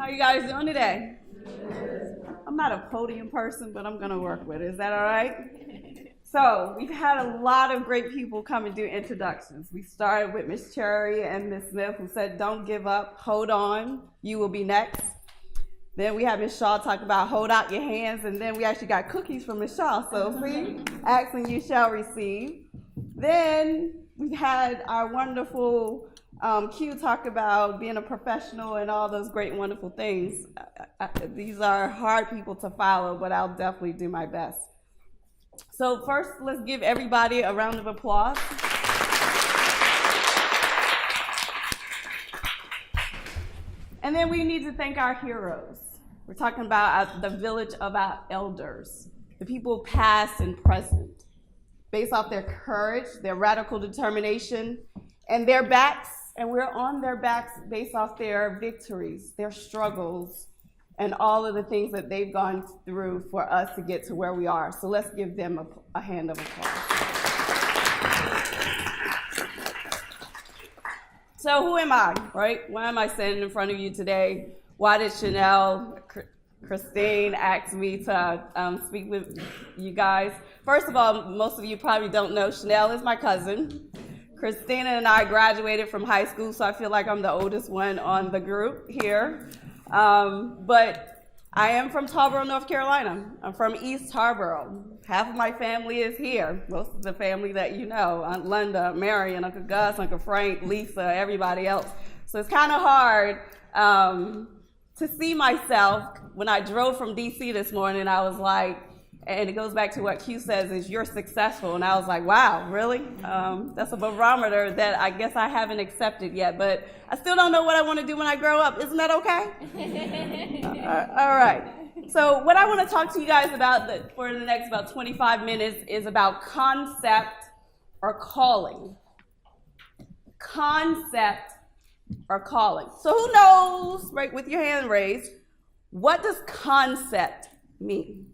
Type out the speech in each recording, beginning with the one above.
How you guys doing today? I'm not a podium person, but I'm gonna work with it. Is that all right? So we've had a lot of great people come and do introductions. We started with Miss Cherry and Miss Smith, who said, "Don't give up, hold on, you will be next." Then we had Miss Shaw talk about hold out your hands, and then we actually got cookies from Miss Shaw. So see, ask and you shall receive. Then we had our wonderful Q talk about being a professional and all those great, wonderful things. These are hard people to follow, but I'll definitely do my best. So first, let's give everybody a round of applause. And then we need to thank our heroes. We're talking about the village of our elders, the people past and present, based off their courage, their radical determination, and their backs, and we're on their backs based off their victories, their struggles, and all of the things that they've gone through for us to get to where we are. So let's give them a hand of applause. So who am I, right? Why am I standing in front of you today? Why did Chanel, Christine ask me to speak with you guys? First of all, most of you probably don't know, Chanel is my cousin. Christina and I graduated from high school, so I feel like I'm the oldest one on the group here. But I am from Tarboro, North Carolina. I'm from East Tarboro. Half of my family is here. Most of the family that you know, Aunt Linda, Marion, Uncle Gus, Uncle Frank, Lisa, everybody else. So it's kind of hard to see myself. When I drove from DC this morning, I was like, and it goes back to what Q says is you're successful. And I was like, wow, really? That's a barometer that I guess I haven't accepted yet, but I still don't know what I want to do when I grow up. Isn't that okay? All right. So what I want to talk to you guys about for the next about 25 minutes is about concept or calling. Concept or calling. So who knows, right, with your hand raised, what does concept mean?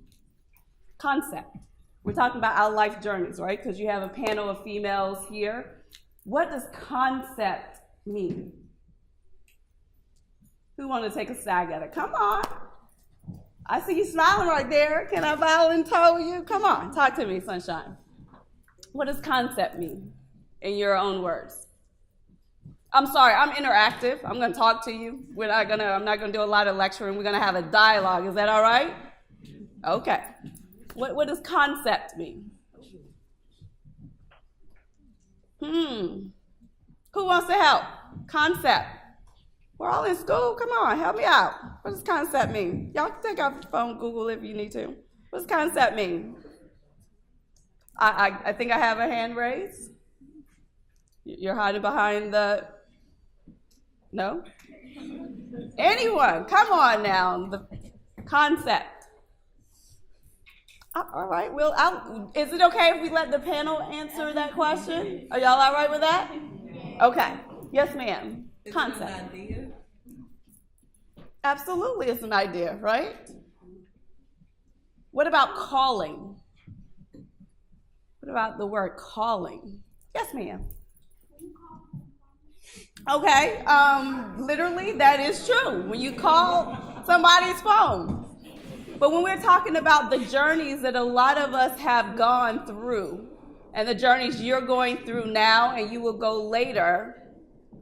Concept. We're talking about our life journeys, right? Because you have a panel of females here. What does concept mean? Who want to take a stab at it? Come on. I see you smiling right there. Can I volunteer you? Come on, talk to me, sunshine. What does concept mean in your own words? I'm sorry, I'm interactive. I'm going to talk to you. I'm not going to do a lot of lecturing. We're going to have a dialogue. Is that all right? Okay. What does concept mean? Who wants to help? Concept. We're all in school. Come on, help me out. What does concept mean? Y'all can take out your phone, Google if you need to. What does concept mean? I think I have a hand raised. You're hiding behind the... No? Anyone? Come on now. The concept. All right. Well, is it okay if we let the panel answer that question? Are y'all all right with that? Okay. Yes, ma'am. Concept. Is it an idea? Absolutely, it's an idea, right? What about calling? What about the word calling? Yes, ma'am. Okay. Literally, that is true. When you call somebody's phone. But when we're talking about the journeys that a lot of us have gone through, and the journeys you're going through now and you will go later,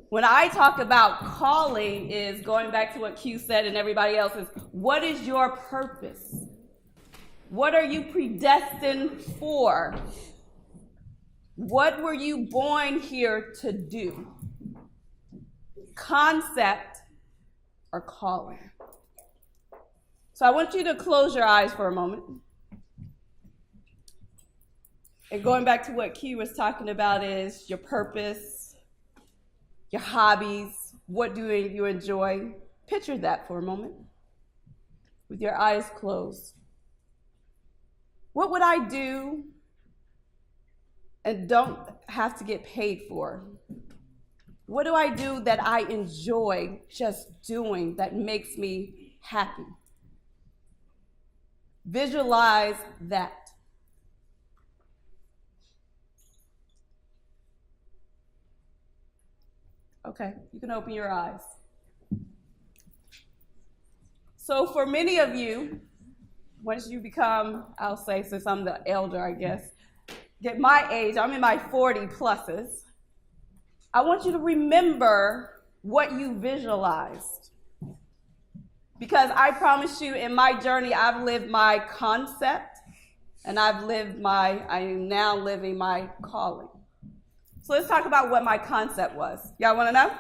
when I talk about calling is going back to what Q said and everybody else is, what is your purpose? What are you predestined for? What were you born here to do? Concept or calling. So I want you to close your eyes for a moment. And going back to what Q was talking about is your purpose, your hobbies, what do you enjoy? Picture that for a moment with your eyes closed. What would I do and don't have to get paid for? What do I do that I enjoy just doing that makes me happy? Visualize that. Okay, you can open your eyes. So for many of you, once you become, I'll say, since I'm the elder, I guess, get my age, I'm in my 40 pluses, I want you to remember what you visualized. Because I promise you, in my journey, I've lived my concept, and I am now living my calling. So let's talk about what my concept was. Y'all want to know?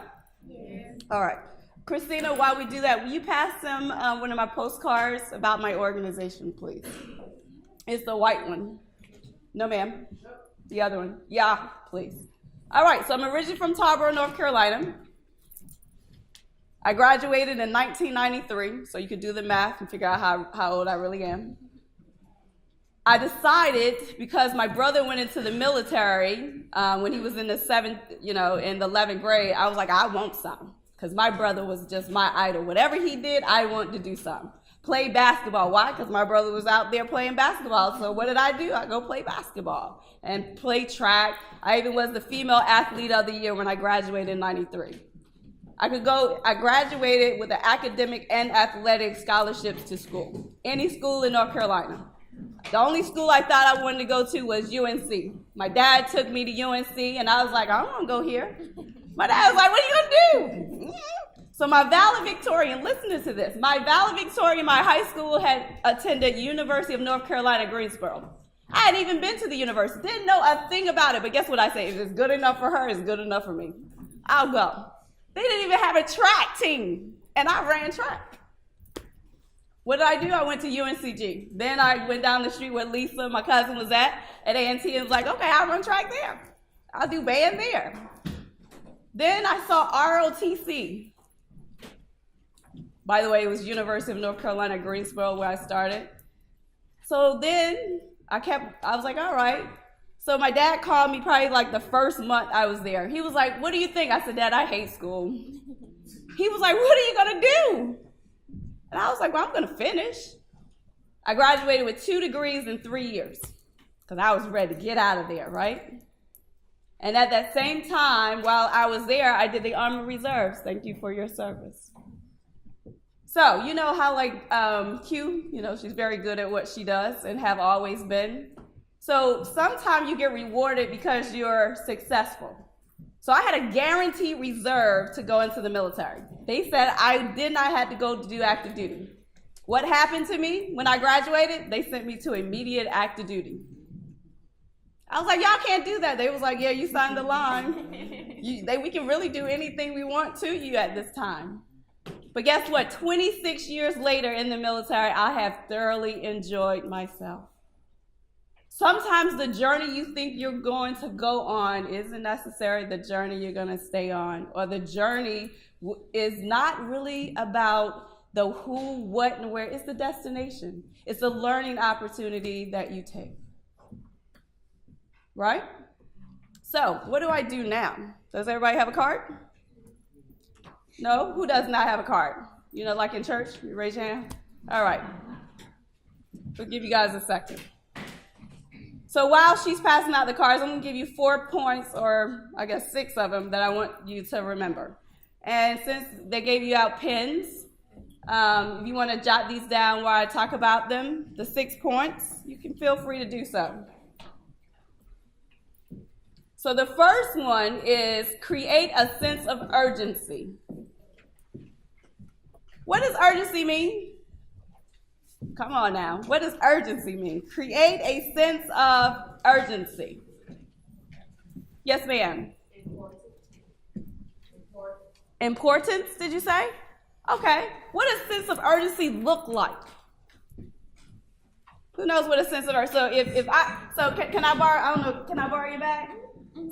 Yeah. All right. Christina, while we do that, will you pass them one of my postcards about my organization, please? It's the white one. No, ma'am. The other one. Yeah, please. All right, so I'm originally from Tarboro, North Carolina. I graduated in 1993, so you can do the math and figure out how old I really am. I decided, because my brother went into the military when he was in the 11th grade, I was like, I want some. Because my brother was just my idol. Whatever he did, I wanted to do something. Play basketball. Why? Because my brother was out there playing basketball. So what did I do? I go play basketball and play track. I even was the female athlete of the year when I graduated in 93. I graduated with the academic and athletic scholarships to school. Any school in North Carolina. The only school I thought I wanted to go to was UNC. My dad took me to UNC, and I was like, I don't want to go here. My dad was like, what are you going to do? So my valedictorian, listen to this. My valedictorian in my high school had attended University of North Carolina, Greensboro. I hadn't even been to the university. Didn't know a thing about it. But guess what I say? If it's good enough for her, it's good enough for me. I'll go. They didn't even have a track team. And I ran track. What did I do? I went to UNCG. Then I went down the street where Lisa, my cousin, was at A&T, and was like, okay, I'll run track there. I'll do band there. Then I saw ROTC. By the way, it was University of North Carolina, Greensboro, where I started. So then I was like, all right. So my dad called me probably like the first month I was there. He was like, what do you think? I said, Dad, I hate school. He was like, what are you going to do? And I was like, well, I'm going to finish. I graduated with 2 degrees in 3 years because I was ready to get out of there, right? And at that same time, while I was there, I did the Army Reserves. Thank you for your service. So, you know how Q, she's very good at what she does and have always been. So sometimes you get rewarded because you're successful. So I had a guaranteed reserve to go into the military. They said I did not have to go to do active duty. What happened to me when I graduated? They sent me to immediate active duty. I was like, y'all can't do that. They was like, yeah, you signed the line. We can really do anything we want to you at this time. But guess what? 26 years later in the military, I have thoroughly enjoyed myself. Sometimes the journey you think you're going to go on isn't necessarily the journey you're going to stay on, or the journey is not really about the who, what, and where. It's the destination. It's a learning opportunity that you take. Right? So, what do I do now? Does everybody have a card? No? Who does not have a card? Like in church? You raise your hand? All right. We'll give you guys a second. So while she's passing out the cards, I'm going to give you 4 points, or I guess 6 of them, that I want you to remember. And since they gave you out pens, if you want to jot these down while I talk about them, the 6 points, you can feel free to do so. So the first one is create a sense of urgency. What does urgency mean? Come on now. What does urgency mean? Create a sense of urgency. Yes, ma'am. Importance, did you say? Okay. What does sense of urgency look like? Who knows what a sense of urgency? So can I borrow? I don't know. Can I borrow your bag?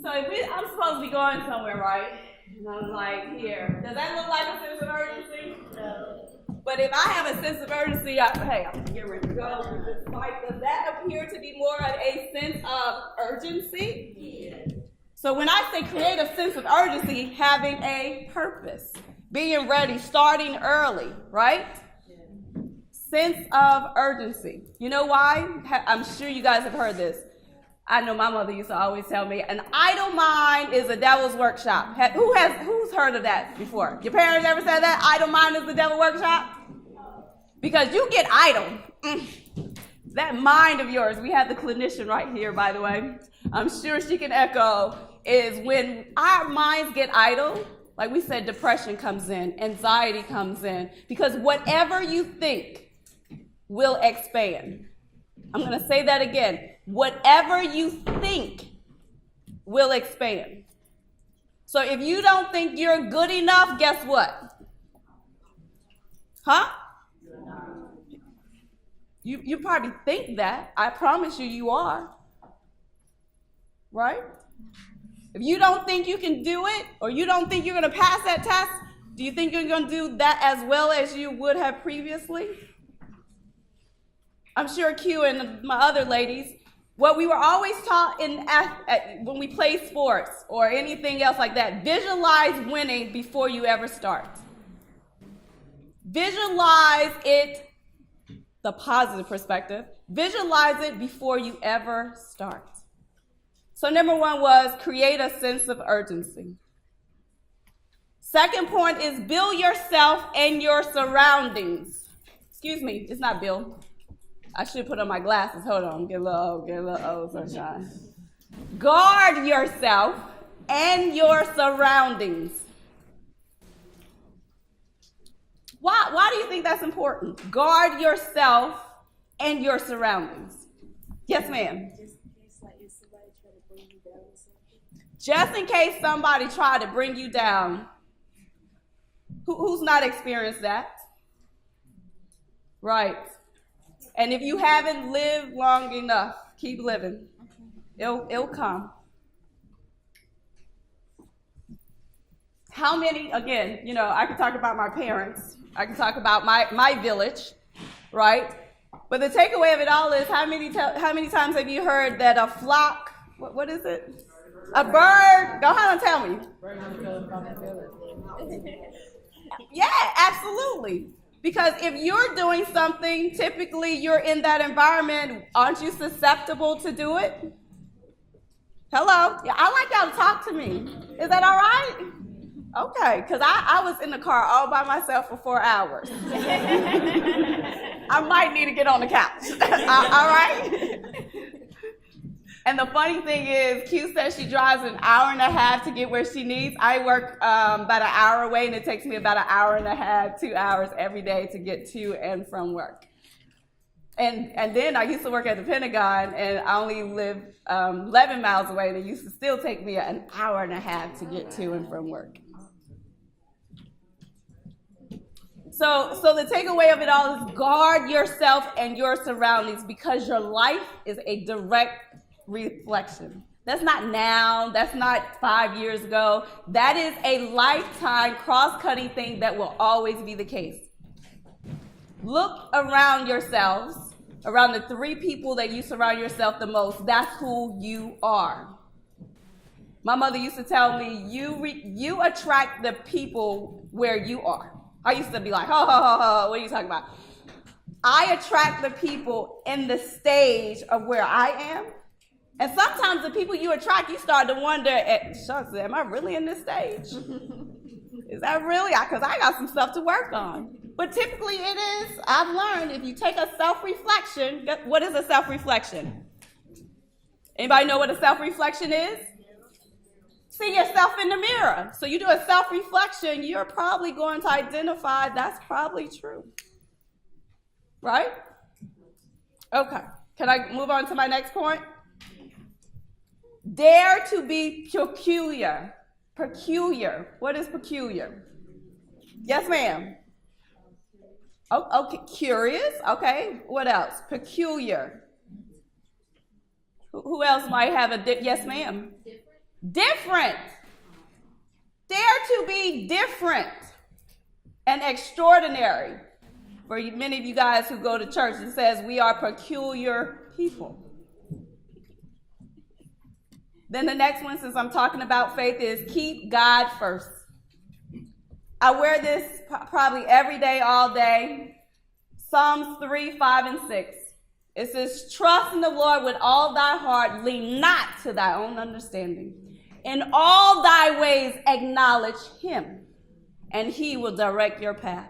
So I'm supposed to be going somewhere, right? And I'm like, here. Does that look like a sense of urgency? No. But if I have a sense of urgency, I'm getting ready to go with this fight. Does that appear to be more of a sense of urgency? Yeah. So when I say create a sense of urgency, having a purpose, being ready, starting early, right? Yeah. Sense of urgency. You know why? I'm sure you guys have heard this. I know my mother used to always tell me, an idle mind is a devil's workshop. Who's heard of that before? Your parents ever said that? Idle mind is the devil's workshop? Because you get idle. That mind of yours, we have the clinician right here, by the way. I'm sure she can echo, is when our minds get idle, like we said, depression comes in, anxiety comes in, because whatever you think will expand. I'm going to say that again. Whatever you think will expand. So if you don't think you're good enough, guess what? Huh? You probably think that. I promise you, you are. Right? If you don't think you can do it, or you don't think you're going to pass that test, do you think you're going to do that as well as you would have previously? I'm sure Q and my other ladies, what we were always taught when we play sports or anything else like that, visualize winning before you ever start. Visualize it, the positive perspective. Visualize it before you ever start. So number one was create a sense of urgency. Second point is build yourself and your surroundings. Excuse me, it's not Bill. I should put on my glasses. Hold on, get a little old sunshine. Guard yourself and your surroundings. Why do you think that's important? Guard yourself and your surroundings. Yes, ma'am. Just in case somebody tried to bring you down. Who's not experienced that? Right. And if you haven't lived long enough, keep living. It'll come. How many, again, I can talk about my parents. I can talk about my village, right? But the takeaway of it all is how many times have you heard that a flock, what is it? A bird, go ahead and tell me. Yeah, absolutely. Because if you're doing something, typically you're in that environment, aren't you susceptible to do it? Hello? Yeah, I like y'all to talk to me. Is that all right? Okay, because I was in the car all by myself for 4 hours. I might need to get on the couch. All right? And the funny thing is, Q says she drives an hour and a half to get where she needs. I work about an hour away, and it takes me about an hour and a half, 2 hours every day to get to and from work. And then I used to work at the Pentagon, and I only live 11 miles away, and it used to still take me an hour and a half to get to and from work. So the takeaway of it all is guard yourself and your surroundings, because your life is a direct reflection. That's not now. That's not 5 years ago. That is a lifetime cross-cutting thing that will always be the case. Look around yourselves, around the 3 people that you surround yourself the most. That's who you are. My mother used to tell me, you attract the people where you are. I used to be like, ho, ho, ho, ho, what are you talking about? I attract the people in the stage of where I am. And sometimes the people you attract, you start to wonder, shucks, am I really in this stage? Is that really? Because I got some stuff to work on. But typically it is, I've learned, if you take a self-reflection, what is a self-reflection? Anybody know what a self-reflection is? See yourself in the mirror. So you do a self-reflection, you're probably going to identify that's probably true. Right? Okay. Can I move on to my next point? Dare to be peculiar. Peculiar. What is peculiar? Yes, ma'am. Oh, okay. Curious. Okay. What else? Peculiar. Who else might have yes, ma'am. Different. Dare to be different and extraordinary. For many of you guys who go to church, it says we are peculiar people. Then the next one, since I'm talking about faith, is keep God first. I wear this probably every day, all day. Psalms 3, 5, and 6. It says, trust in the Lord with all thy heart, lean not to thy own understanding. In all thy ways acknowledge him, and he will direct your path.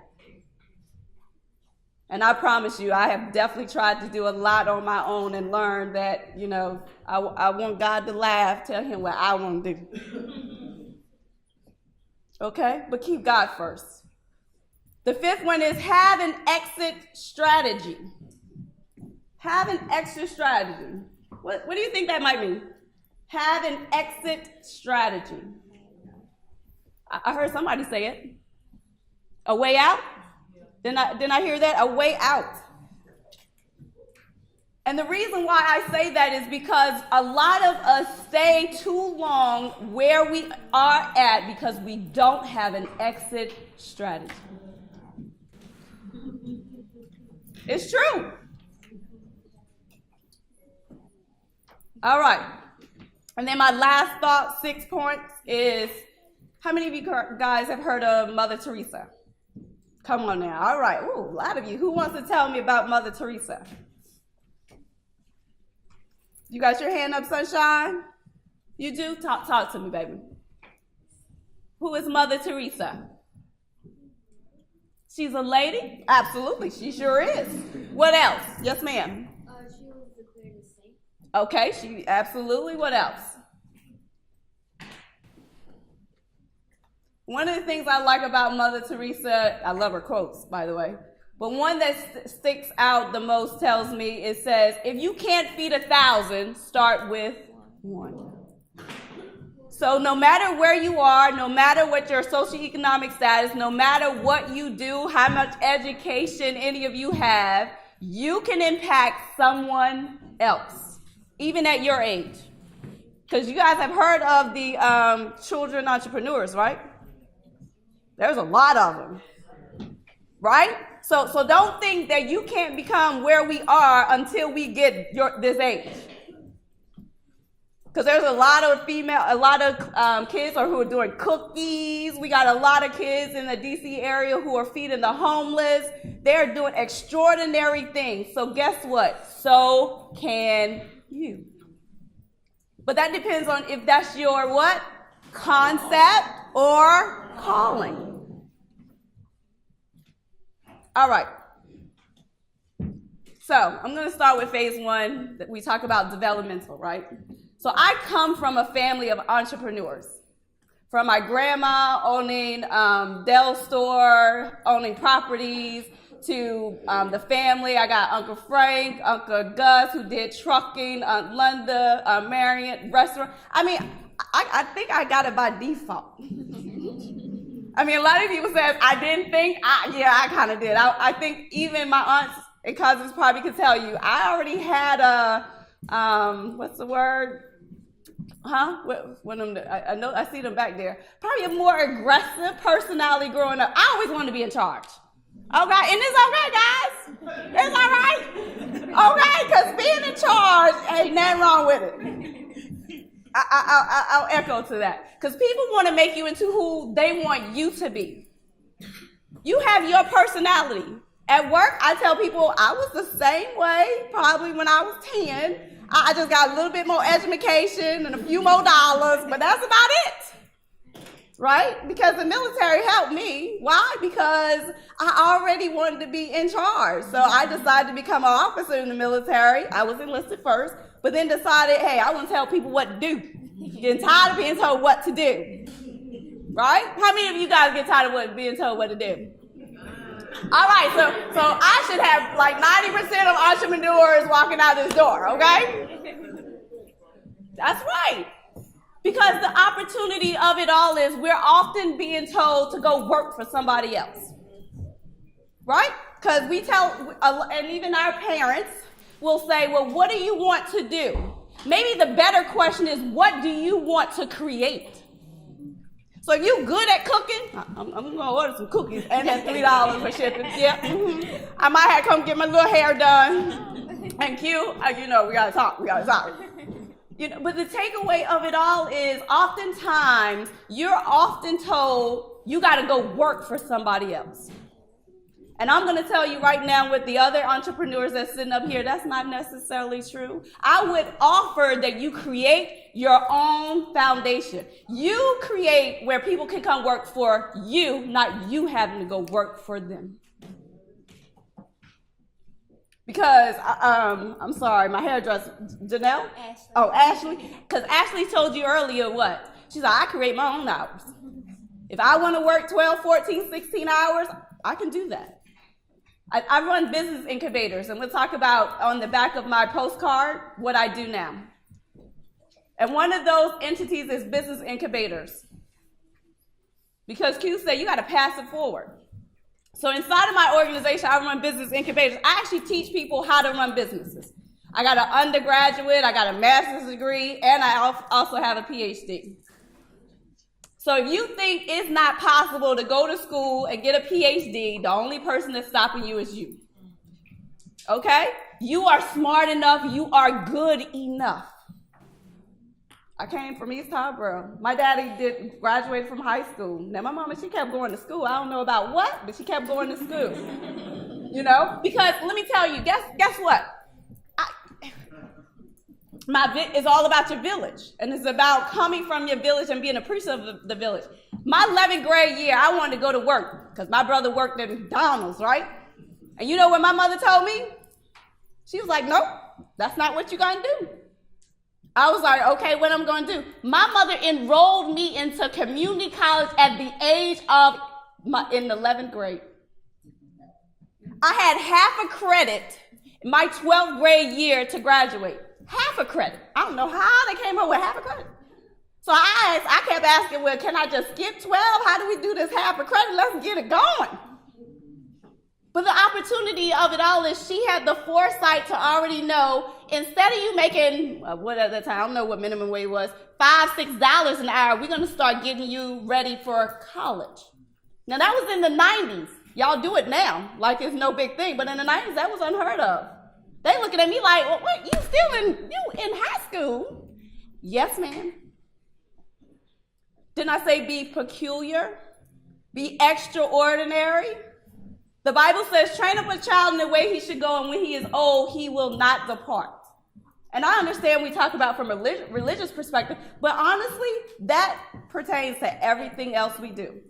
And I promise you, I have definitely tried to do a lot on my own and learned that, I want God to laugh, tell him what I want to do. Okay? But keep God first. The fifth one is have an exit strategy. Have an exit strategy. What do you think that might mean? Have an exit strategy. I heard somebody say it. A way out? Didn't I hear that? A way out. And the reason why I say that is because a lot of us stay too long where we are at because we don't have an exit strategy. It's true. All right. And then my last thought, 6 points, is how many of you guys have heard of Mother Teresa? Come on now. All right. Ooh, a lot of you. Who wants to tell me about Mother Teresa? You got your hand up, Sunshine? You do? Talk to me, baby. Who is Mother Teresa? She's a lady? Absolutely. She sure is. What else? Yes, ma'am. She was declared a saint. Okay. She absolutely. What else? One of the things I like about Mother Teresa, I love her quotes, by the way, but one that sticks out the most tells me, it says, if you can't feed 1,000, start with one. So no matter where you are, no matter what your socioeconomic status, no matter what you do, how much education any of you have, you can impact someone else, even at your age. Because you guys have heard of the children entrepreneurs, right? There's a lot of them, right? So don't think that you can't become where we are until we get this age. Because there's a lot of kids who are doing cookies. We got a lot of kids in the DC area who are feeding the homeless. They're doing extraordinary things. So guess what? So can you. But that depends on if that's your what? Concept or calling. All right. So I'm going to start with phase one. That we talk about developmental, right? So I come from a family of entrepreneurs. From my grandma owning Dell store, owning properties, to the family. I got Uncle Frank, Uncle Gus, who did trucking, Aunt Linda, Marion, restaurant. I mean, I think I got it by default. I mean, a lot of people say, I didn't think. I kind of did. I think even my aunts and cousins probably could tell you, I already had a, what's the word? I know I see them back there. Probably a more aggressive personality growing up. I always wanted to be in charge. Okay, and it's okay, guys. It's all right. Okay, because being in charge ain't nothing wrong with it. I'll echo to that. Because people want to make you into who they want you to be. You have your personality. At work, I tell people I was the same way probably when I was 10. I just got a little bit more education and a few more dollars, but that's about it. Right? Because the military helped me. Why? Because I already wanted to be in charge. So I decided to become an officer in the military. I was enlisted first, but then decided, hey, I want to tell people what to do. Getting tired of being told what to do. Right? How many of you guys get tired of being told what to do? All right, so I should have like 90% of entrepreneurs walking out this door, okay? That's right. Because the opportunity of it all is we're often being told to go work for somebody else, right? Because we tell, and even our parents will say, well, what do you want to do? Maybe the better question is, what do you want to create? So if you're good at cooking, I'm going to order some cookies and that's $3 for shipping. Yeah. Mm-hmm. I might have to come get my little hair done. And Q, we got to talk. But the takeaway of it all is oftentimes you're often told you got to go work for somebody else. And I'm going to tell you right now with the other entrepreneurs that's sitting up here, that's not necessarily true. I would offer that you create your own foundation. You create where people can come work for you, not you having to go work for them. Because, I'm sorry, my hairdresser, Janelle? Ashley. Oh, Ashley? Because Ashley told you earlier what? She's like, I create my own hours. If I want to work 12, 14, 16 hours, I can do that. I run business incubators, and we'll talk about on the back of my postcard what I do now. And one of those entities is business incubators. Because Q said you got to pass it forward. So inside of my organization, I run business incubators. I actually teach people how to run businesses. I got an undergraduate, I got a master's degree, and I also have a PhD. So if you think it's not possible to go to school and get a PhD, the only person that's stopping you is you. Okay? You are smart enough. You are good enough. I came from East Harborough. My daddy graduated from high school. Now, my mama, she kept going to school. I don't know about what, but she kept going to school. You know? Because let me tell you, guess what? It's all about your village. And it's about coming from your village and being appreciative of the village. My 11th grade year, I wanted to go to work because my brother worked at McDonald's, right? And you know what my mother told me? She was like, nope, that's not what you're going to do. I was like, okay, what I'm going to do? My mother enrolled me into community college at the age of, in the 11th grade. I had half a credit my 12th grade year to graduate. Half a credit. I don't know how they came up with half a credit. So I kept asking, well, can I just skip 12? How do we do this half a credit? Let's get it going. But the opportunity of it all is she had the foresight to already know, instead of you making, what at the time, I don't know what minimum wage was, $5, $6 an hour, we're going to start getting you ready for college. Now, that was in the 90s. Y'all do it now, like it's no big thing. But in the 90s, that was unheard of. They looking at me like, well, what, you in high school? Yes, ma'am. Didn't I say be peculiar? Be extraordinary? The Bible says, train up a child in the way he should go, and when he is old, he will not depart. And I understand we talk about from a religious perspective, but honestly, that pertains to everything else we do.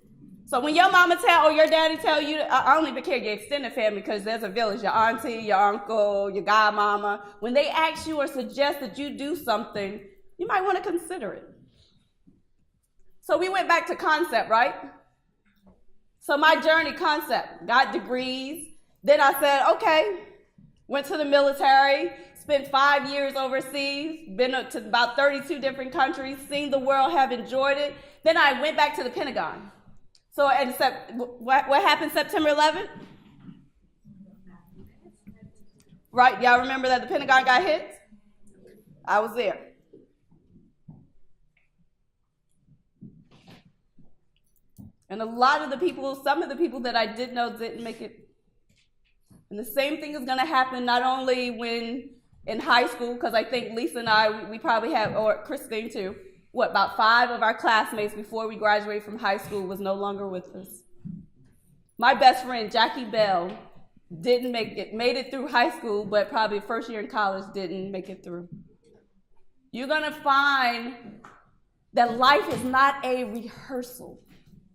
So when your mama or your daddy tell you, I don't even care your extended family because there's a village, your auntie, your uncle, your godmama. When they ask you or suggest that you do something, you might want to consider it. So we went back to concept, right? So my journey, concept, got degrees. Then I said, okay, went to the military, spent 5 years overseas, been to about 32 different countries, seen the world, have enjoyed it. Then I went back to the Pentagon. So what happened September 11th? Right, y'all remember that the Pentagon got hit? I was there. And a lot of the people, some of the people that I did know didn't make it. And the same thing is going to happen not only when in high school, because I think Lisa and I, we probably have, or Christine too, about 5 of our classmates before we graduated from high school was no longer with us. My best friend, Jackie Bell, didn't make it, made it through high school, but probably first year in college didn't make it through. You're going to find that life is not a rehearsal.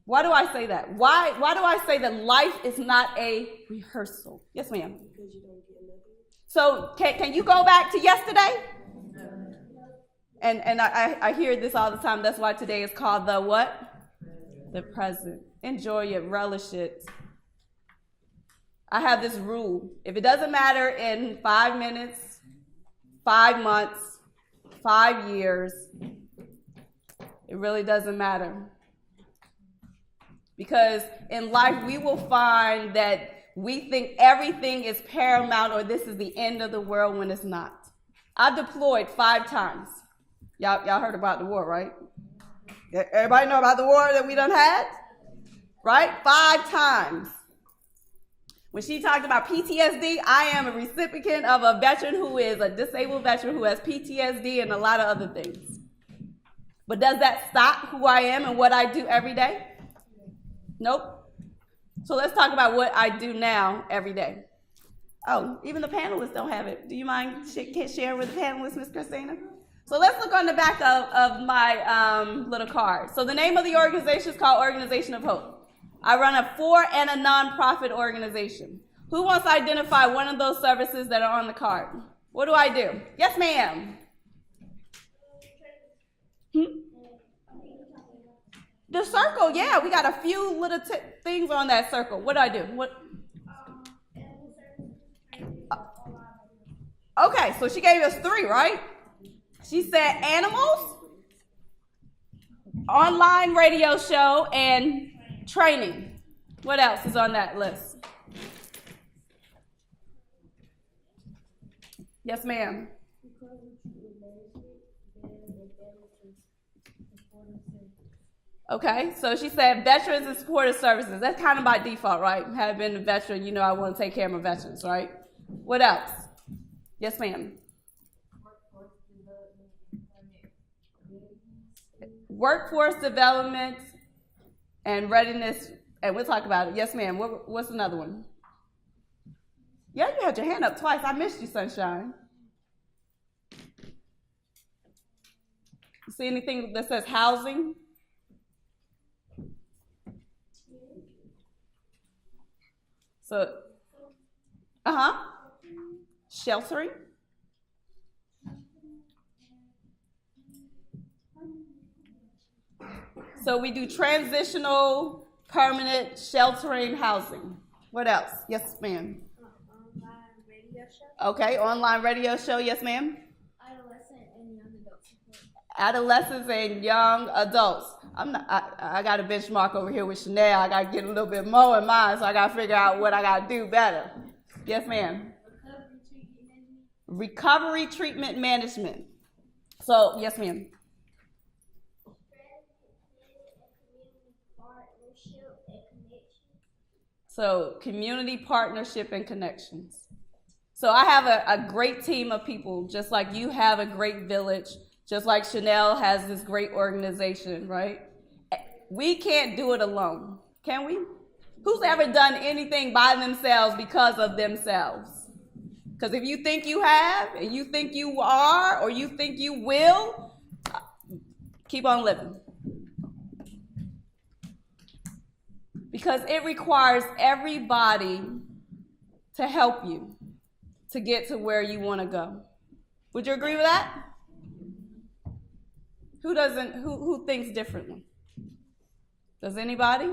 Why do I say that? Why do I say that life is not a rehearsal? Yes, ma'am. Because you don't get nothing. So can you go back to yesterday? And I hear this all the time. That's why today is called the what? The present. Enjoy it. Relish it. I have this rule. If it doesn't matter in 5 minutes, 5 months, 5 years, it really doesn't matter. Because in life, we will find that we think everything is paramount or this is the end of the world when it's not. I've deployed 5 times. Y'all heard about the war, right? Everybody know about the war that we done had? Right? 5 times. When she talked about PTSD, I am a recipient of a veteran who is a disabled veteran who has PTSD and a lot of other things. But does that stop who I am and what I do every day? Nope. So let's talk about what I do now every day. Oh, even the panelists don't have it. Do you mind sharing with the panelists, Ms. Christina? So let's look on the back of my little card. So the name of the organization is called Organization of Hope. I run a for and a nonprofit organization. Who wants to identify one of those services that are on the card? What do I do? Yes, ma'am. The circle, yeah, we got a few little things on that circle. What do I do? What? Okay, so she gave us 3, right? She said animals, online radio show, and training. What else is on that list? Yes, ma'am. Okay, so she said veterans and supportive services. That's kind of by default, right? Having been a veteran, you know I want to take care of my veterans, right? What else? Yes, ma'am. Workforce development and readiness, and we'll talk about it. Yes, ma'am. What's another one? Yeah, you had your hand up twice. I missed you, Sunshine. You see anything that says housing? So, sheltering. So we do transitional, permanent, sheltering, housing. What else? Yes, ma'am. Online radio show. Okay, online radio show. Yes, ma'am. Adolescent and young adult support. Adolescents and young adults. I got a benchmark over here with Chanel. I got to get a little bit more in mine, so I got to figure out what I got to do better. Yes, ma'am. Recovery treatment management. So, yes, ma'am. So, community partnership and connections. So, I have a great team of people, just like you have a great village, just like Chanel has this great organization, right? We can't do it alone, can we? Who's ever done anything by themselves because of themselves? Because if you think you have, and you think you are, or you think you will, keep on living. Because it requires everybody to help you to get to where you want to go. Would you agree with that? Who thinks differently? Does anybody?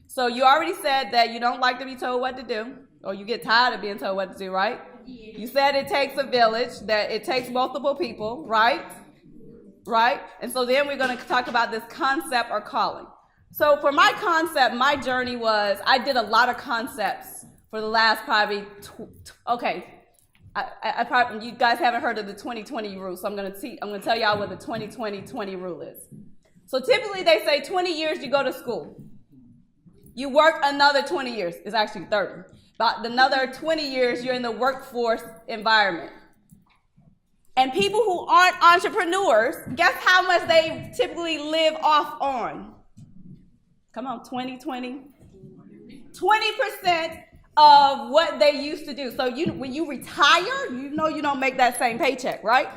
So you already said that you don't like to be told what to do, or you get tired of being told what to do, right? Yeah. You said it takes a village, that it takes multiple people, right? Right? And so then we're going to talk about this concept or calling. So for my concept, my journey was, I did a lot of concepts for the last probably, I probably, you guys haven't heard of the 20-20 rule, so I'm going to tell y'all what the 20-20-20 rule is. So typically they say 20 years you go to school. You work another 20 years. It's actually 30. About another 20 years you're in the workforce environment. And people who aren't entrepreneurs, guess how much they typically live off on? Come on, 20-20. 20% of what they used to do. So when you retire, you know you don't make that same paycheck, right?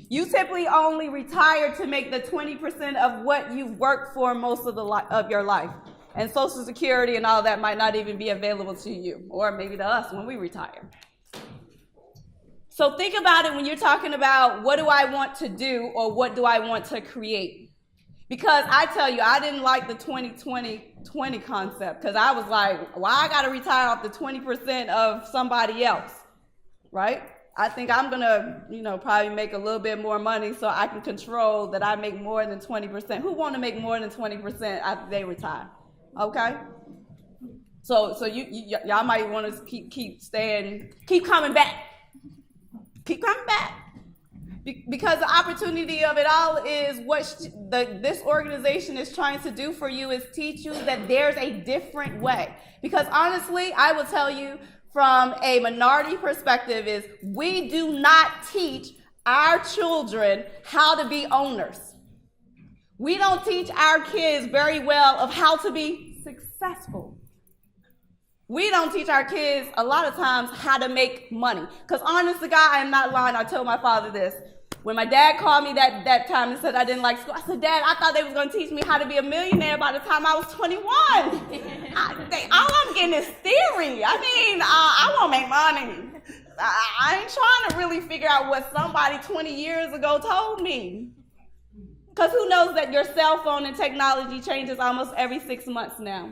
You typically only retire to make the 20% of what you've worked for most of your life. And Social Security and all that might not even be available to you, or maybe to us when we retire. So think about it when you're talking about what do I want to do or what do I want to create. Because I tell you, I didn't like the 20-20-20 concept, because I was like, well, I got to retire off the 20% of somebody else, right? I think I'm going to, probably make a little bit more money so I can control that I make more than 20%. Who want to make more than 20% after they retire? Okay? So y'all might want to keep coming back. Keep coming back. Because the opportunity of it all is what this organization is trying to do for you is teach you that there's a different way. Because honestly, I will tell you from a minority perspective is we do not teach our children how to be owners. We don't teach our kids very well of how to be successful. We don't teach our kids a lot of times how to make money. Because honest to God, I am not lying. I told my father this. When my dad called me that time and said I didn't like school, I said, Dad, I thought they was going to teach me how to be a millionaire by the time I was 21. All I'm getting is theory. I mean, I want to make money. I ain't trying to really figure out what somebody 20 years ago told me. Because who knows that your cell phone and technology changes almost every 6 months now.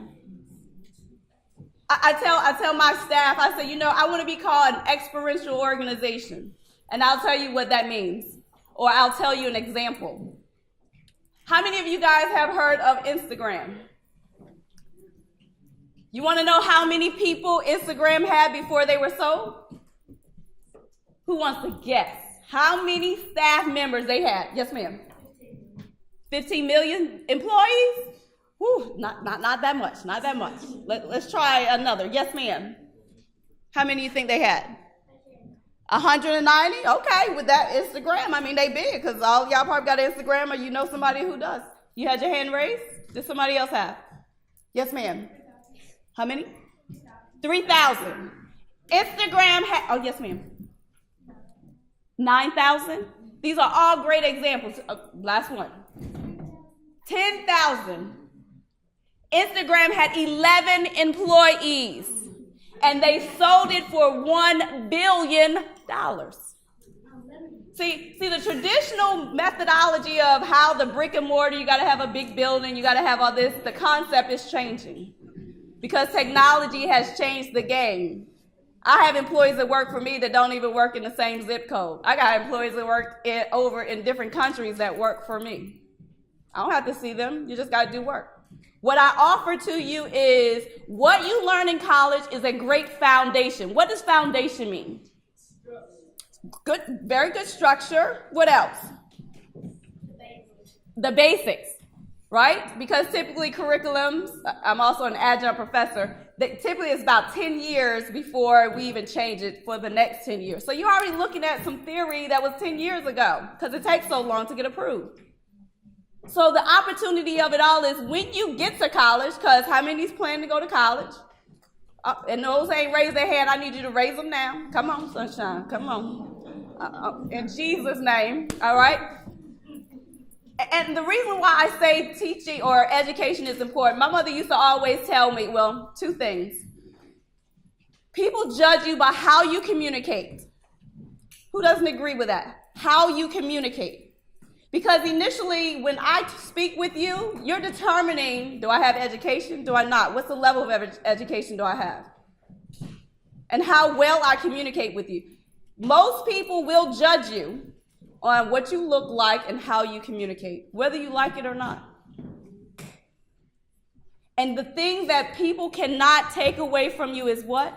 I tell my staff, I say, I want to be called an experiential organization. And I'll tell you what that means. Or I'll tell you an example. How many of you guys have heard of Instagram? You want to know how many people Instagram had before they were sold? Who wants to guess? How many staff members they had? Yes, ma'am. 15 million employees? Whew, not that much, not that much. Let's try another. Yes, ma'am. How many do you think they had? 190? Okay, with that Instagram, I mean, they big, because all y'all probably got Instagram or you know somebody who does. You had your hand raised? Did somebody else have? Yes, ma'am. How many? 3,000. Instagram had, oh, yes, ma'am. 9,000? These are all great examples. Last one. 10,000. Instagram had 11 employees, and they sold it for $1 billion. See, the traditional methodology of how the brick and mortar, you got to have a big building, you got to have all this, the concept is changing because technology has changed the game. I have employees that work for me that don't even work in the same zip code. I got employees that work over in different countries that work for me. I don't have to see them. You just got to do work. What I offer to you is what you learn in college is a great foundation. What does foundation mean? Good, very good structure. What else? The basics, right? Because typically curriculums, I'm also an adjunct professor, that typically it's about 10 years before we even change it for the next 10 years. So you're already looking at some theory that was 10 years ago because it takes so long to get approved. So the opportunity of it all is when you get to college, because how many's planning to go to college? And those ain't raised their hand, I need you to raise them now. Come on, sunshine, come on. In Jesus' name, all right? And the reason why I say teaching or education is important, my mother used to always tell me, well, two things. People judge you by how you communicate. Who doesn't agree with that? How you communicate. Because initially, when I speak with you, you're determining, do I have education? Do I not? What's the level of education do I have? And how well I communicate with you. Most people will judge you on what you look like and how you communicate, whether you like it or not. And the thing that people cannot take away from you is what?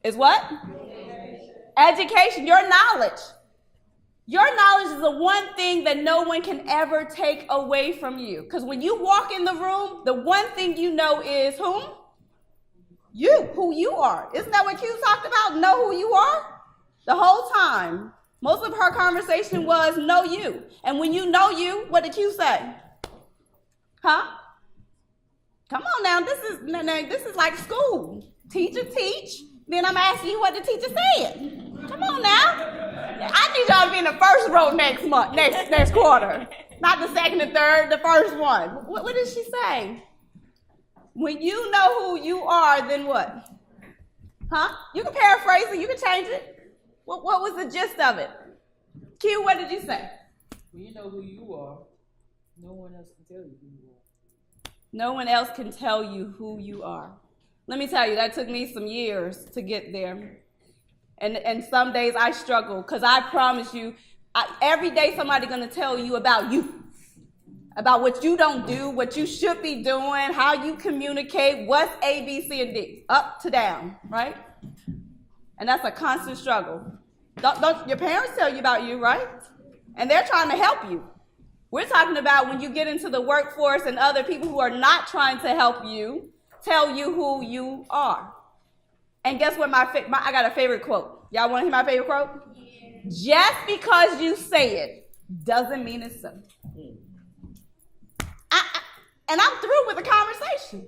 Is what? Education, your knowledge. Your knowledge is the one thing that no one can ever take away from you. Because when you walk in the room, the one thing you know is whom? You, who you are. Isn't that what Q talked about? Know who you are? The whole time. Most of her conversation was know you. And when you know you, what did Q say? Huh? Come on now, this is like school. Teacher teach, then I'm asking you what the teacher said. Come on now. I need y'all to be in the first row next quarter. Not the second and third, the first one. What did she say? When you know who you are, then what? Huh? You can paraphrase it, you can change it. What was the gist of it? Q, what did you say? When you know who you are, no one else can tell you who you are. No one else can tell you who you are. Let me tell you, that took me some years to get there. And some days I struggle because I promise you, every day somebody's going to tell you about you, about what you don't do, what you should be doing, how you communicate, what's A, B, C, and D, up to down, right? And that's a constant struggle. Don't your parents tell you about you, right? And they're trying to help you. We're talking about when you get into the workforce and other people who are not trying to help you tell you who you are. And guess what? I got a favorite quote. Y'all want to hear my favorite quote? Yeah. Just because you say it doesn't mean it's so. And I'm through with the conversation.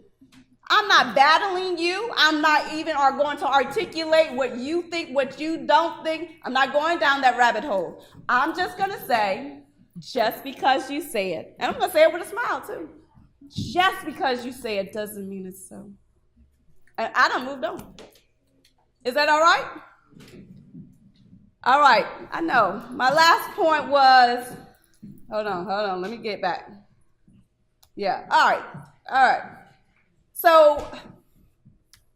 I'm not battling you. I'm not even going to articulate what you think, what you don't think. I'm not going down that rabbit hole. I'm just going to say, just because you say it, and I'm going to say it with a smile too, just because you say it doesn't mean it's so. And I done moved on. Is that all right? All right, I know. My last point was, hold on, let me get back. Yeah, all right. So,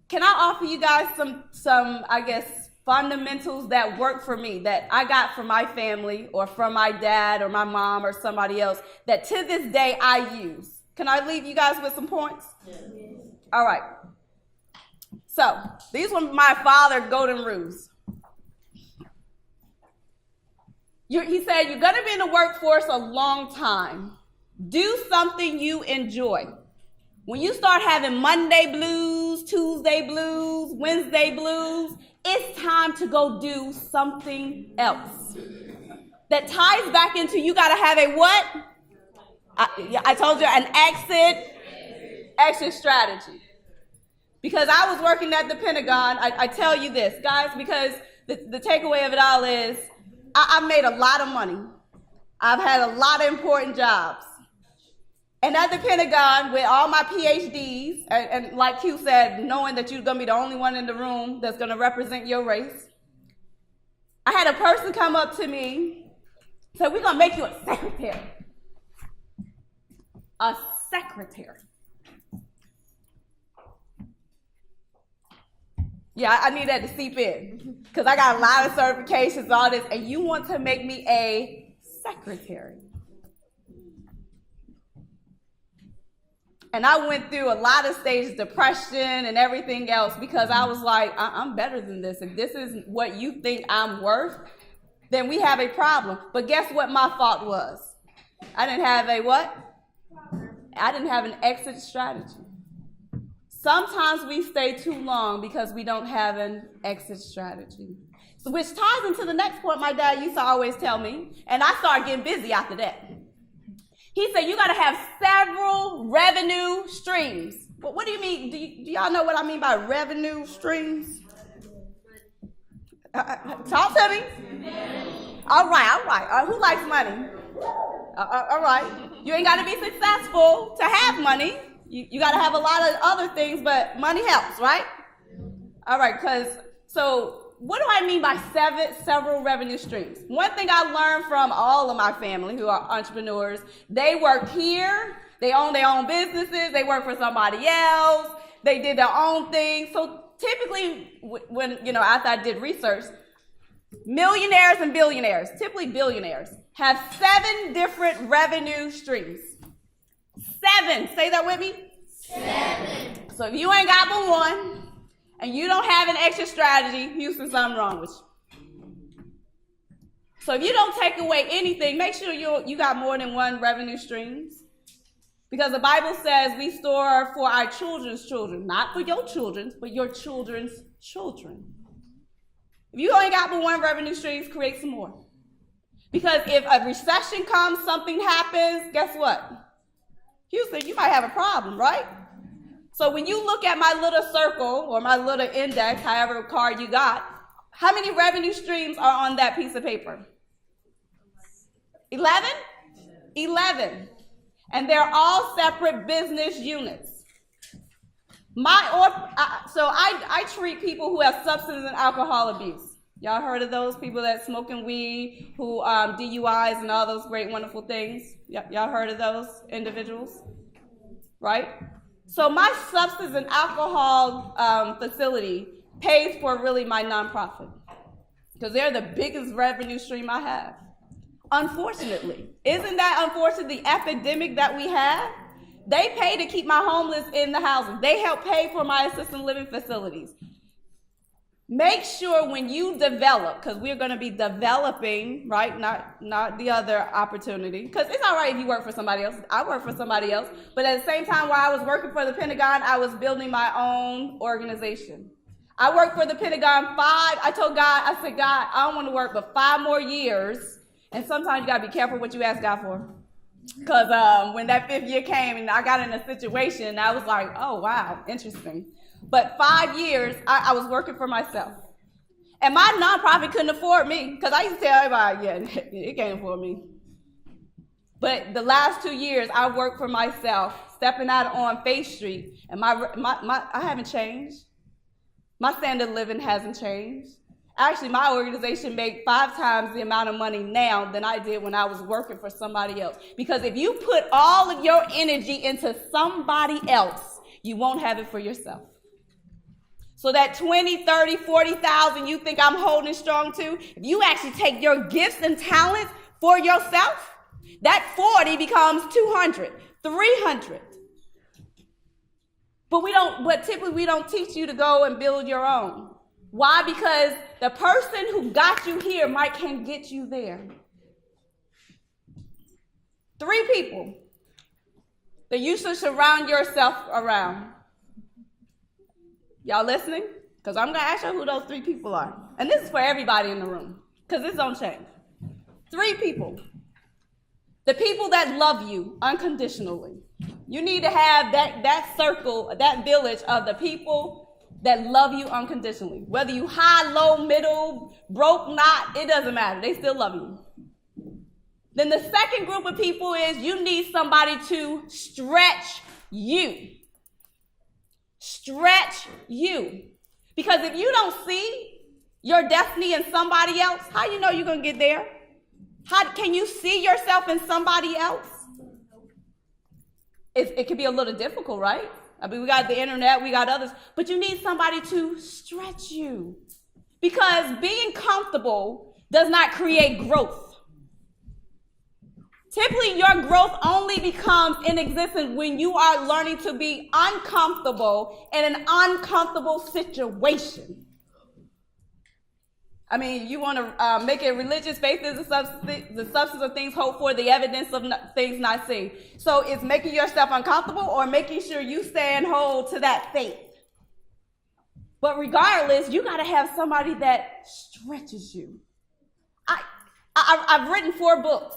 can I offer you guys some I guess, fundamentals that work for me, that I got from my family or from my dad or my mom or somebody else, that to this day I use? Can I leave you guys with some points? Yes. All right. So, these were my father's golden rules. He said, you're going to be in the workforce a long time. Do something you enjoy. When you start having Monday blues, Tuesday blues, Wednesday blues, it's time to go do something else. That ties back into you got to have a what? I told you, an exit strategy. Because I was working at the Pentagon, I tell you this, guys, because the takeaway of it all is I made a lot of money. I've had a lot of important jobs. And at the Pentagon, with all my PhDs, and like Q said, knowing that you're going to be the only one in the room that's going to represent your race, I had a person come up to me, say, we're going to make you a secretary. A secretary. Yeah, I need that to seep in, because I got a lot of certifications, all this, and you want to make me a secretary. And I went through a lot of stages, depression and everything else, because I was like, I'm better than this. If this is what you think I'm worth, then we have a problem. But guess what my fault was? I didn't have a what? I didn't have an exit strategy. Sometimes we stay too long because we don't have an exit strategy. So, which ties into the next point my dad used to always tell me, and I started getting busy after that. He said, you got to have several revenue streams. But what do you mean? Do y'all know what I mean by revenue streams? Talk to me. All right. Who likes money? All right. You ain't got to be successful to have money. You got to have a lot of other things, but money helps, right? All right, so what do I mean by several revenue streams? One thing I learned from all of my family who are entrepreneurs, they work here, they own their own businesses, they work for somebody else, they did their own thing. So typically, when, after I did research, millionaires and billionaires, typically billionaires, have 7 different revenue streams. 7. Say that with me. 7. So if you ain't got but one, and you don't have an exit strategy, Houston, something wrong with you. So if you don't take away anything, make sure you got more than one revenue streams. Because the Bible says we store for our children's children, not for your children's, but your children's children. If you only got but one revenue streams, create some more. Because if a recession comes, something happens, guess what? Houston, you might have a problem, right? So when you look at my little circle or my little index, however card you got, how many revenue streams are on that piece of paper? 11? 11. And they're all separate business units. So I treat people who have substance and alcohol abuse. Y'all heard of those people that smoking weed, who DUIs and all those great, wonderful things? Y'all heard of those individuals? Right? So my substance and alcohol facility pays for really my nonprofit, because they're the biggest revenue stream I have. Unfortunately. Isn't that unfortunate, the epidemic that we have? They pay to keep my homeless in the houses. They help pay for my assisted living facilities. Make sure when you develop, because we're going to be developing, right? Not the other opportunity. Because it's all right if you work for somebody else. I work for somebody else. But at the same time, while I was working for the Pentagon, I was building my own organization. I worked for the Pentagon I told God, I said, God, I don't want to work but 5 more years. And sometimes you got to be careful what you ask God for. Because when that 5th year came and I got in a situation, I was like, oh, wow, interesting. But 5 years, I was working for myself. And my nonprofit couldn't afford me, because I used to tell everybody, yeah, it can't afford me. But the last 2 years, I worked for myself, stepping out on Faith Street, and I haven't changed. My standard of living hasn't changed. Actually, my organization made 5 times the amount of money now than I did when I was working for somebody else. Because if you put all of your energy into somebody else, you won't have it for yourself. So that 20, 30, 40,000 you think I'm holding strong to, if you actually take your gifts and talents for yourself, that 40 becomes 200, 300. But typically we don't teach you to go and build your own. Why? Because the person who got you here can't get you there. 3 people that you should surround yourself around. Y'all listening? Because I'm going to ask you who those 3 people are. And this is for everybody in the room, because this don't change. 3 people. The people that love you unconditionally. You need to have that circle, that village of the people that love you unconditionally. Whether you high, low, middle, broke, not, it doesn't matter. They still love you. Then the second group of people is you need somebody to stretch you. Stretch you. Because if you don't see your destiny in somebody else, how you know you're going to get there? How can you see yourself in somebody else? It could be a little difficult, right? I mean, we got the internet, we got others, but you need somebody to stretch you. Because being comfortable does not create growth. Typically, your growth only becomes in existence when you are learning to be uncomfortable in an uncomfortable situation. I mean, you want to make it religious. Faith is the substance of things hoped for, the evidence of things not seen. So it's making yourself uncomfortable or making sure you stand hold to that faith. But regardless, you got to have somebody that stretches you. I've written 4 books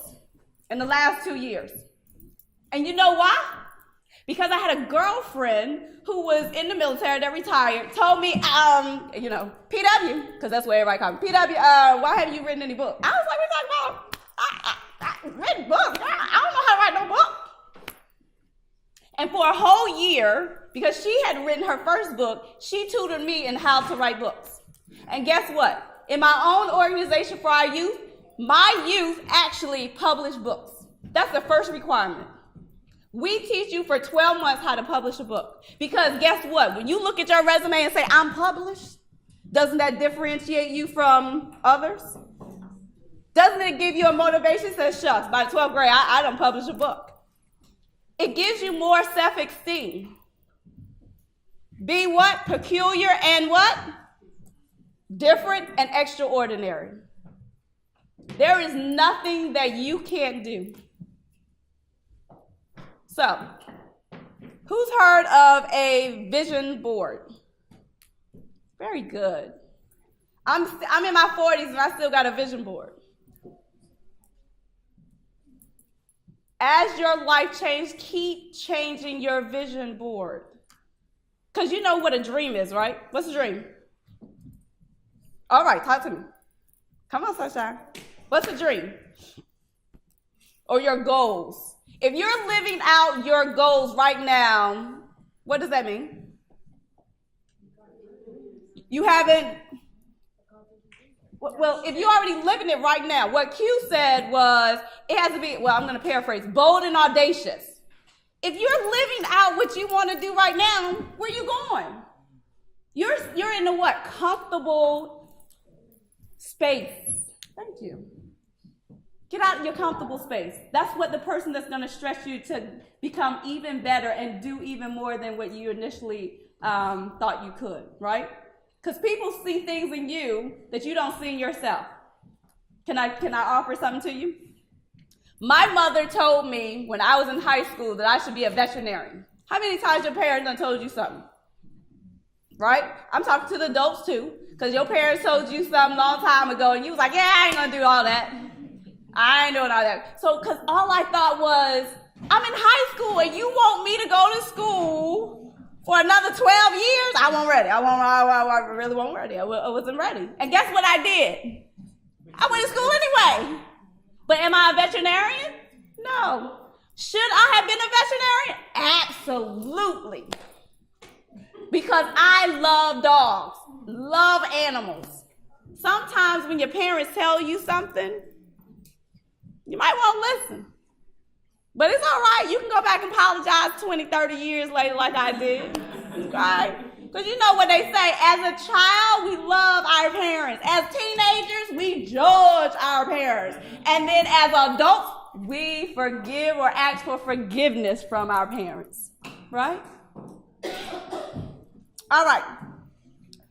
in the last 2 years. And you know why? Because I had a girlfriend who was in the military that retired, told me, PW, because that's what everybody calls me, PW, why haven't you written any books? I was like, what are you talking about? I written books. I don't know how to write no book. And for a whole year, because she had written her first book, she tutored me in how to write books. And guess what? In my own organization for our youth, my youth actually publish books. That's the first requirement. We teach you for 12 months how to publish a book. Because guess what? When you look at your resume and say, I'm published, doesn't that differentiate you from others? Doesn't it give you a motivation? Says, shucks, by the 12th grade, I done published a book. It gives you more self-esteem. Be what? Peculiar and what? Different and extraordinary. There is nothing that you can't do. So, who's heard of a vision board? Very good. I'm in my 40s and I still got a vision board. As your life changes, keep changing your vision board. Because you know what a dream is, right? What's a dream? All right, talk to me. Come on, Sunshine. What's a dream? Or your goals. If you're living out your goals right now, what does that mean? You haven't, well, if you're already living it right now, what Q said was, it has to be, well, I'm going to paraphrase, bold and audacious. If you're living out what you want to do right now, where are you going? You're in a what? Comfortable space. Thank you. Get out of your comfortable space. That's what the person that's going to stretch you to become even better and do even more than what you initially thought you could, right? Because people see things in you that you don't see in yourself. Can I offer something to you? My mother told me when I was in high school that I should be a veterinarian. How many times your parents done told you something? Right? I'm talking to the adults too, because your parents told you something a long time ago and you was like, yeah, I ain't going to do all that. I ain't doing all that. So, because all I thought was, I'm in high school and you want me to go to school for another 12 years? I wasn't ready. I really wasn't ready. I wasn't ready. And guess what I did? I went to school anyway. But am I a veterinarian? No. Should I have been a veterinarian? Absolutely. Because I love dogs, love animals. Sometimes when your parents tell you something, you might want to listen. But it's all right. You can go back and apologize 20, 30 years later like I did. Right? Because you know what they say, as a child, we love our parents. As teenagers, we judge our parents. And then as adults, we forgive or ask for forgiveness from our parents. Right? All right.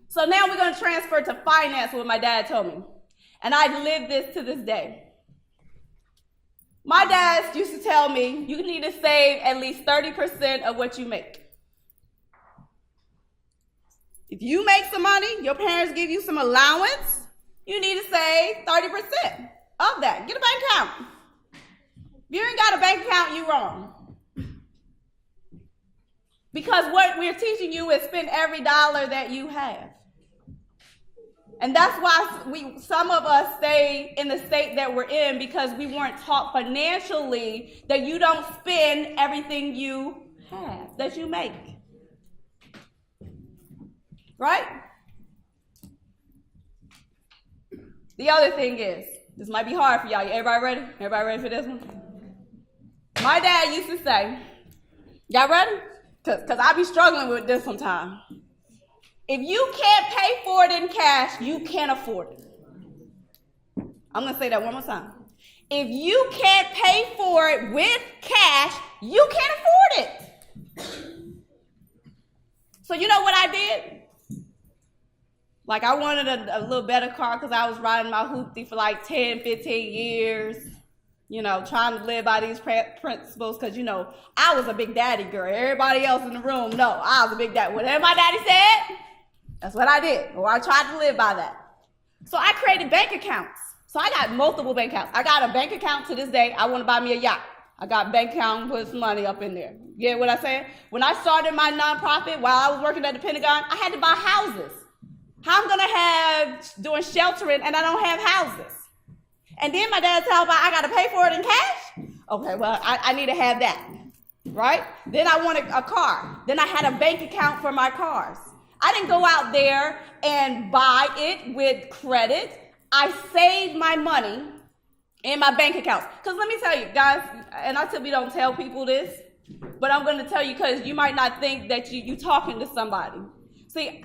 So now we're going to transfer to finance, what my dad told me. And I live this to this day. My dad used to tell me, you need to save at least 30% of what you make. If you make some money, your parents give you some allowance, you need to save 30% of that. Get a bank account. If you ain't got a bank account, you're wrong. Because what we're teaching you is spend every dollar that you have. And that's why some of us stay in the state that we're in, because we weren't taught financially that you don't spend everything you have, that you make. Right? The other thing is, this might be hard for y'all. Everybody ready? Everybody ready for this one? My dad used to say, y'all ready? Because I be struggling with this sometimes. If you can't pay for it in cash, you can't afford it. I'm going to say that one more time. If you can't pay for it with cash, you can't afford it. So you know what I did? Like, I wanted a little better car because I was riding my hoopty for like 10, 15 years. You know, trying to live by these principles because, you know, I was a big daddy girl. Everybody else in the room, no, I was a big daddy. Whatever my daddy said, that's what I did. Or I tried to live by that. So I created bank accounts. So I got multiple bank accounts. I got a bank account to this day. I want to buy me a yacht. I got a bank account and put some money up in there. You get what I'm saying? When I started my nonprofit while I was working at the Pentagon, I had to buy houses. How I'm going to have doing sheltering and I don't have houses? And then my dad told me I got to pay for it in cash? Okay, well, I need to have that, right? Then I wanted a car. Then I had a bank account for my cars. I didn't go out there and buy it with credit. I saved my money in my bank accounts. Because let me tell you, guys, and I typically don't tell people this, but I'm going to tell you because you might not think that you're talking to somebody. See,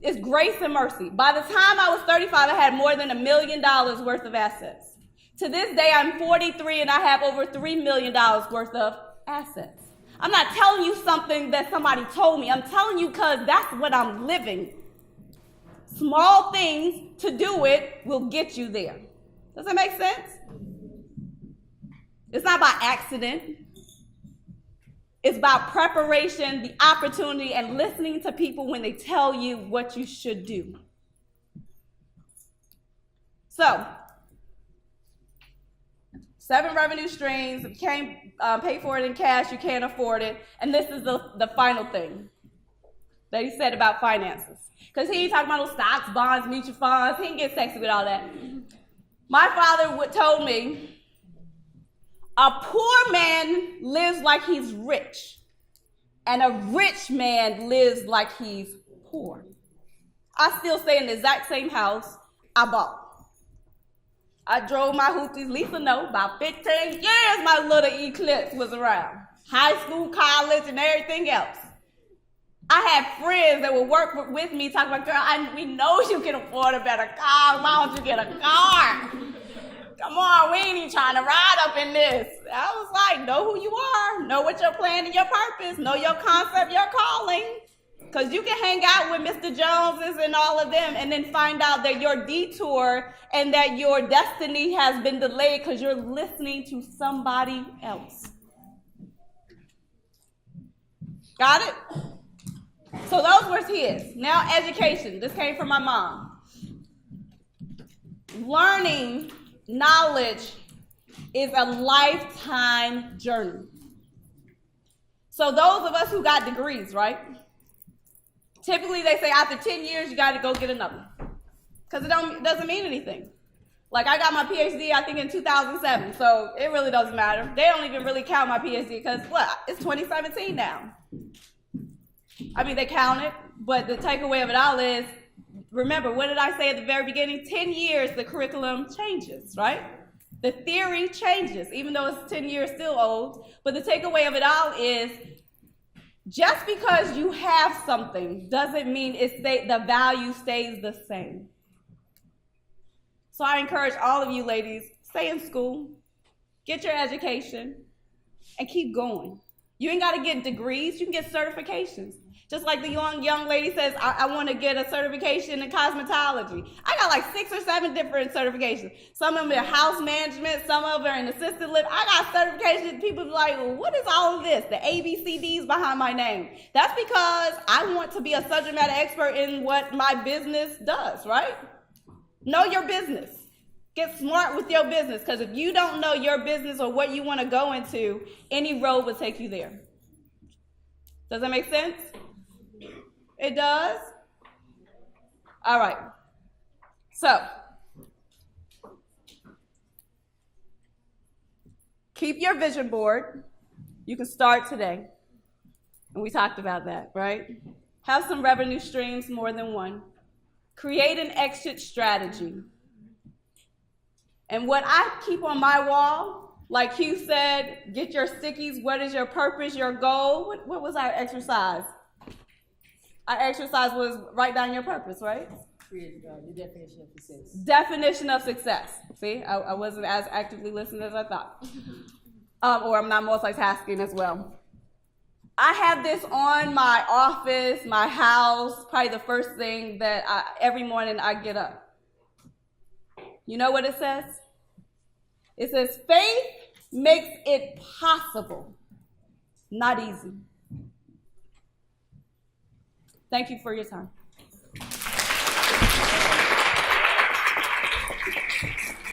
it's grace and mercy. By the time I was 35, I had more than $1 million worth of assets. To this day, I'm 43 and I have over $3 million worth of assets. I'm not telling you something that somebody told me. I'm telling you because that's what I'm living. Small things to do it will get you there. Does that make sense? It's not by accident. It's about preparation, the opportunity, and listening to people when they tell you what you should do. So, 7 revenue streams. If you can't pay for it in cash, you can't afford it. And this is the final thing that he said about finances. Because he ain't talking about no stocks, bonds, mutual funds. He didn't get sexy with all that. My father told me, a poor man lives like he's rich, and a rich man lives like he's poor. I still stay in the exact same house I bought. I drove my hoopties, Lisa know, about 15 years my little Eclipse was around. High school, college, and everything else. I had friends that would work with me talking about, girl, we know you can afford a better car. Why don't you get a car? Come on, we ain't even trying to ride up in this. I was like, know who you are. Know what your plan and your purpose. Know your concept, your calling. Because you can hang out with Mr. Joneses and all of them and then find out that your detour and that your destiny has been delayed because you're listening to somebody else. Got it? So those were his. Now education. This came from my mom. Learning knowledge is a lifetime journey. So those of us who got degrees, right? Typically they say after 10 years, you got to go get another. Because it doesn't mean anything. Like I got my PhD, I think in 2007, so it really doesn't matter. They don't even really count my PhD because it's 2017 now. I mean, they count it, but the takeaway of it all is, remember, what did I say at the very beginning? 10 years, the curriculum changes, right? The theory changes, even though it's 10 years still old. But the takeaway of it all is, just because you have something doesn't mean the value stays the same. So I encourage all of you ladies, stay in school, get your education, and keep going. You ain't got to get degrees. You can get certifications. Just like the young lady says, I want to get a certification in cosmetology. I got like 6 or 7 different certifications. Some of them are house management. Some of them are in assisted living. I got certifications. People be like, well, what is all of this? The ABCDs behind my name. That's because I want to be a subject matter expert in what my business does, right? Know your business. Get smart with your business, because if you don't know your business or what you want to go into, any road will take you there. Does that make sense? It does? All right. So, keep your vision board. You can start today. And we talked about that, right? Have some revenue streams, more than one. Create an exit strategy. And what I keep on my wall, like Hugh said, get your stickies. What is your purpose, your goal? What was our exercise? Our exercise was write down your purpose, right? Create the definition of success. Definition of success. See, I wasn't as actively listening as I thought. Or I'm not multitasking as well. I have this on my office, my house, probably the first thing that every morning I get up. You know what it says? It says, faith makes it possible, not easy. Thank you for your time.